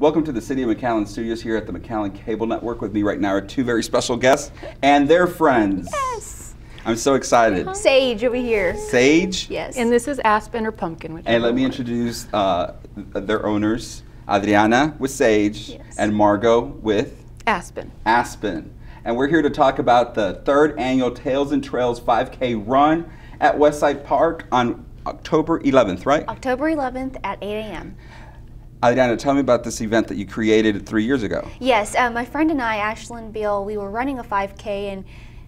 Welcome to the City of McAllen studios here at the McAllen Cable Network. With me right now are two very special guests and their friends. Yes. I'm so excited. Sage over here. Sage? Yes. And this is Aspen or Pumpkin. And let me introduce their owners, Adriana with Sage, Yes. and Margot with Aspen. Aspen. And we're here to talk about the third annual Tails and Trails 5K run at Westside Park on October 11th, right? October 11th at 8 a.m. Adriana, tell me about this event that you created 3 years ago. Yes, my friend and I, Ashlyn Beal, we were running a 5K and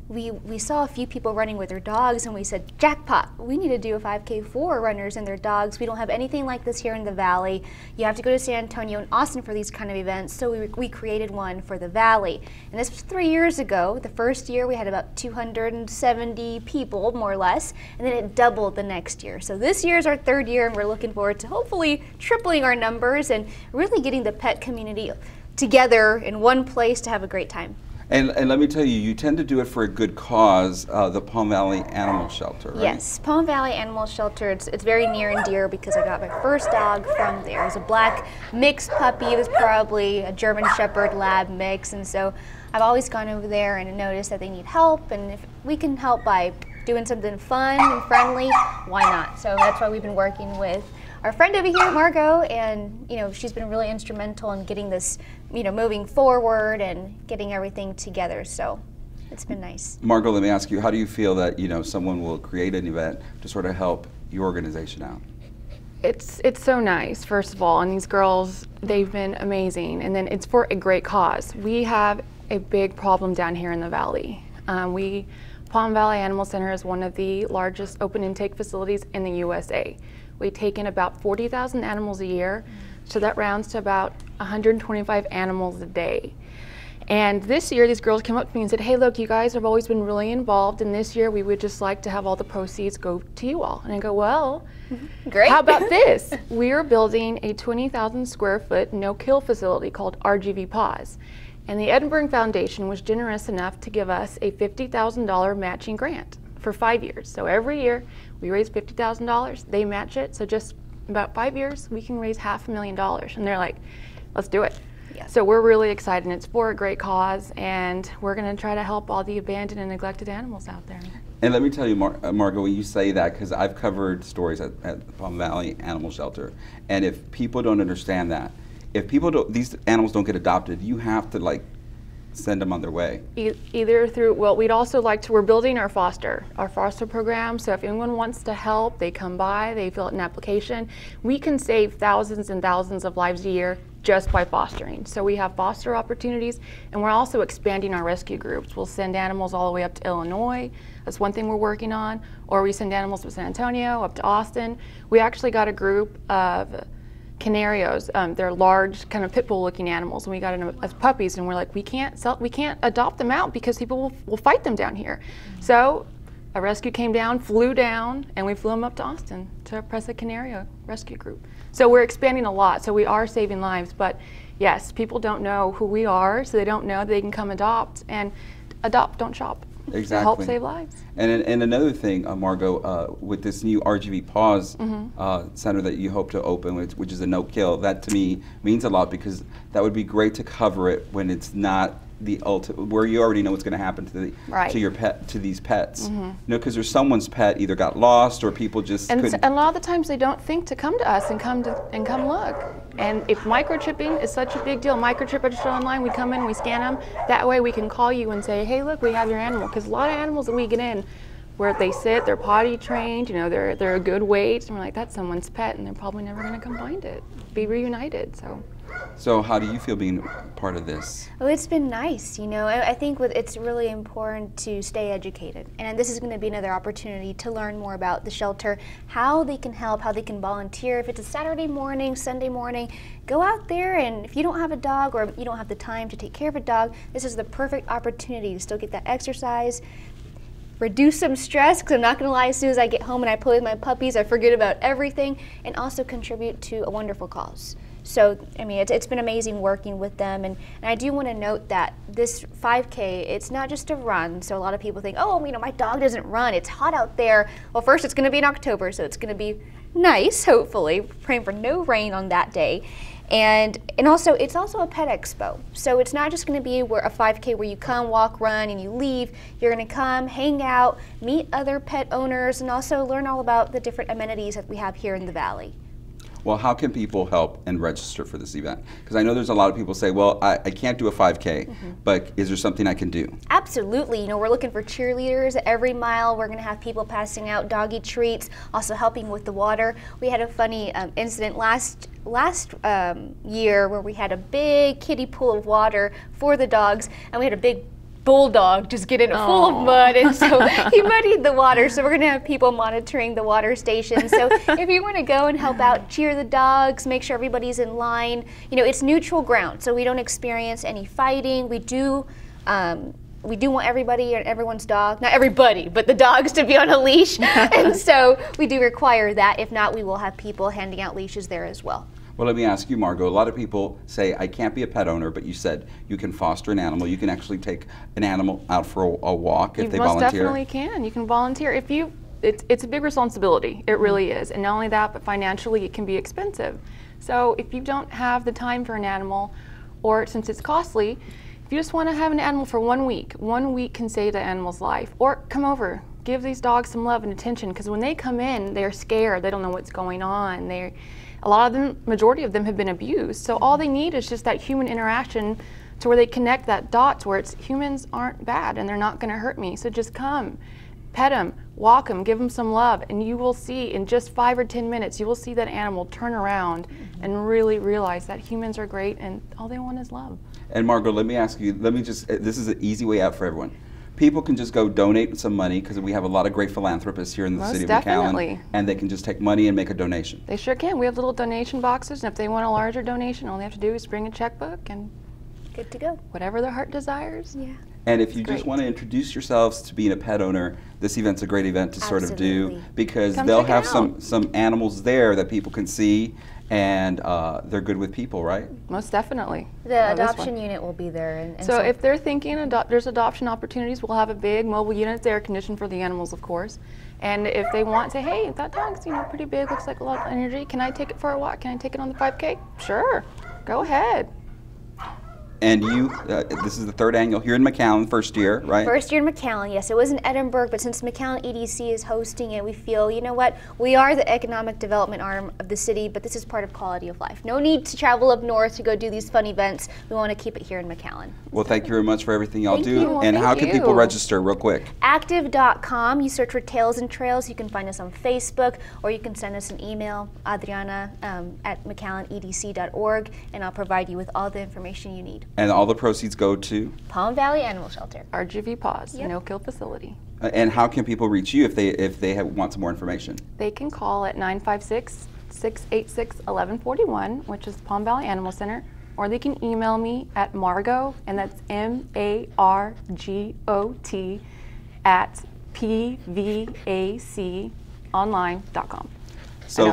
we saw a few people running with their dogs and we said, jackpot, we need to do a 5K for runners and their dogs. We don't have anything like this here in the Valley. You have to go to San Antonio and Austin for these kind of events, so we created one for the Valley. And this was 3 years ago. The first year we had about 270 people, more or less, and then it doubled the next year. So this year is our third year and we're looking forward to hopefully tripling our numbers and really getting the pet community together in one place to have a great time. And let me tell you, you tend to do it for a good cause, the Palm Valley Animal Shelter, right? Yes, Palm Valley Animal Shelter, it's very near and dear because I got my first dog from there. It was a black mixed puppy. It was probably a German Shepherd Lab mix, and so I've always gone over there and noticed that they need help, and if we can help by doing something fun and friendly, why not? So that's why we've been working with our friend over here, Margot, and she's been really instrumental in getting this, moving forward and getting everything together. So it's been nice. Margot, let me ask you, how do you feel that someone will create an event to sort of help your organization out? It's so nice, first of all, and these girls, they've been amazing, and then it's for a great cause. We have a big problem down here in the Valley. Palm Valley Animal Center is one of the largest open intake facilities in the USA. We take in about 40,000 animals a year, so that rounds to about 125 animals a day. And this year, these girls came up to me and said, hey, look, you guys have always been really involved, and this year we would just like to have all the proceeds go to you all. And I go, well, great. How about this? We are building a 20,000 square foot no-kill facility called RGV PAWS. And the Edinburgh Foundation was generous enough to give us a $50,000 matching grant for 5 years. So every year we raise $50,000, they match it. So just about 5 years, we can raise $500,000. And they're like, let's do it. Yeah. So we're really excited, and it's for a great cause, and we're gonna try to help all the abandoned and neglected animals out there. And let me tell you, Margot, when you say that, because I've covered stories at Palm Valley Animal Shelter, and if people don't understand that, if these animals don't get adopted, you have to send them on their way. Either through, well, we'd also like to, we're building our foster program, so if anyone wants to help, they come by, they fill out an application. We can save thousands and thousands of lives a year just by fostering. So we have foster opportunities, and we're also expanding our rescue groups. We'll send animals all the way up to Illinois. That's one thing we're working on. Or we send animals to San Antonio, up to Austin. We actually got a group of canarios. They're large, kind of pit bull looking animals, and we got them as puppies, and we're like, we can't adopt them out because people will fight them down here. So a rescue came down, flew down, and we flew them up to Austin to press a canario rescue group. So we're expanding a lot, so we are saving lives, but yes, people don't know who we are, so they don't know they can come adopt, and adopt, don't shop. Exactly. Help save lives. And another thing, Margot, with this new RGV PAWS center that you hope to open, which is a no-kill, that to me means a lot, because that would be great to cover it when it's not the ultimate, where you already know what's going to happen to your pet, to these pets. Because there's someone's pet either got lost or people just couldn't. And a lot of the times they don't think to come to us and come look. And if microchipping is such a big deal, microchip registered online, we come in, we scan them. That way we can call you and say, hey, look, we have your animal. Because a lot of animals that we get in, where they sit, they're potty trained, they're a good weight, and we're like, that's someone's pet, and they're probably never going to come find it, be reunited. So how do you feel being part of this? Well, it's been nice, I think it's really important to stay educated, and this is going to be another opportunity to learn more about the shelter, how they can help, how they can volunteer. If it's a Saturday morning, Sunday morning, go out there, and if you don't have a dog or you don't have the time to take care of a dog, this is the perfect opportunity to still get that exercise, reduce some stress, because I'm not going to lie, as soon as I get home and I play with my puppies, I forget about everything, and also contribute to a wonderful cause. So, it's been amazing working with them, and I do want to note that this 5K, it's not just a run, so a lot of people think, oh, my dog doesn't run, it's hot out there. Well, first, it's going to be in October, so it's going to be nice, hopefully, praying for no rain on that day. And also, it's also a pet expo. So it's not just going to be a 5K where you come, walk, run, and you leave. You're going to come, hang out, meet other pet owners, and also learn all about the different amenities that we have here in the Valley. Well, how can people help and register for this event? Because I know there's a lot of people say, well, I can't do a 5K, but is there something I can do? Absolutely. You know, we're looking for cheerleaders every mile. We're going to have people passing out doggy treats, also helping with the water. We had a funny incident last year where we had a big kiddie pool of water for the dogs, and we had a big bulldog just get in it full of mud, and so he muddied the water. So we're going to have people monitoring the water station. So if you want to go and help out, cheer the dogs, make sure everybody's in line. You know, it's neutral ground, so we don't experience any fighting. We do want everybody and everyone's dog, not everybody, but the dogs to be on a leash. And so we do require that. If not, we will have people handing out leashes there as well. Well, let me ask you, Margot, a lot of people say, I can't be a pet owner, but you said you can foster an animal. You can actually take an animal out for a walk if they volunteer. You most definitely can. You can volunteer. It's a big responsibility. It really is. And not only that, but financially it can be expensive. So if you don't have the time for an animal, or since it's costly, if you just want to have an animal for 1 week can save the animal's life. Or come over. Give these dogs some love and attention, because when they come in, they're scared. They don't know what's going on. A lot of them, majority of them have been abused. So all they need is just that human interaction to where they connect that dots where it's humans aren't bad and they're not going to hurt me. So just come, pet them, walk them, give them some love, and you will see in just 5 or 10 minutes, you will see that animal turn around and really realize that humans are great and all they want is love. And Margot, let me ask you, this is an easy way out for everyone. People can just go donate some money, because we have a lot of great philanthropists here in the city of McAllen, and they can just take money and make a donation. They sure can. We have little donation boxes, and if they want a larger donation, all they have to do is bring a checkbook and good to go. Whatever their heart desires. Yeah. And if you just want to introduce yourselves to being a pet owner, this event's a great event to sort of do, because they'll have some animals there that people can see, and they're good with people, right? Most definitely. The adoption unit will be there. And so if they're thinking there's adoption opportunities, we'll have a big mobile unit there, conditioned for the animals, of course. And if they want to, hey, that dog's pretty big, looks like a lot of energy, can I take it for a walk? Can I take it on the 5K? Sure, go ahead. And you, this is the 3rd annual here in McAllen, first year, right? First year in McAllen, yes. It was in Edinburgh, but since McAllen EDC is hosting it, we feel, you know what, we are the economic development arm of the city, but this is part of quality of life. No need to travel up north to go do these fun events. We want to keep it here in McAllen. Well, thank you very much for everything y'all do. Well, and how can people register, real quick? Active.com. You search for Tails and Trails. You can find us on Facebook, or you can send us an email, Adriana at McAllenEDC.org, and I'll provide you with all the information you need. And all the proceeds go to? Palm Valley Animal Shelter. RGV PAWS, No-Kill Facility. And how can people reach you if they want some more information? They can call at 956-686-1141, which is Palm Valley Animal Center, or they can email me at Margot, and that's MARGOT at PVAConline.com. So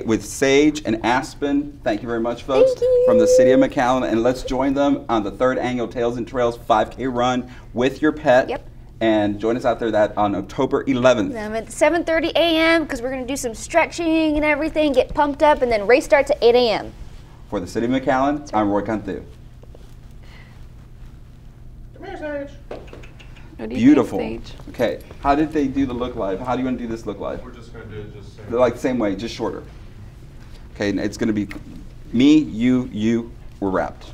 with Sage and Aspen, thank you very much, folks, from the city of McAllen, and let's join them on the 3rd annual Tails and Trails 5K run with your pet. Yep. And join us out there on October 11th. At 7:30 a.m. because we're going to do some stretching and everything, get pumped up, and then race starts at 8 a.m. For the city of McAllen, I'm Roy Cantu. Come here, Sage. Beautiful. Okay, how did they do the look live? How do you want to do this look live? We're just going to do it just same. Like the same way, just shorter. Okay, and it's going to be me, you, we're wrapped.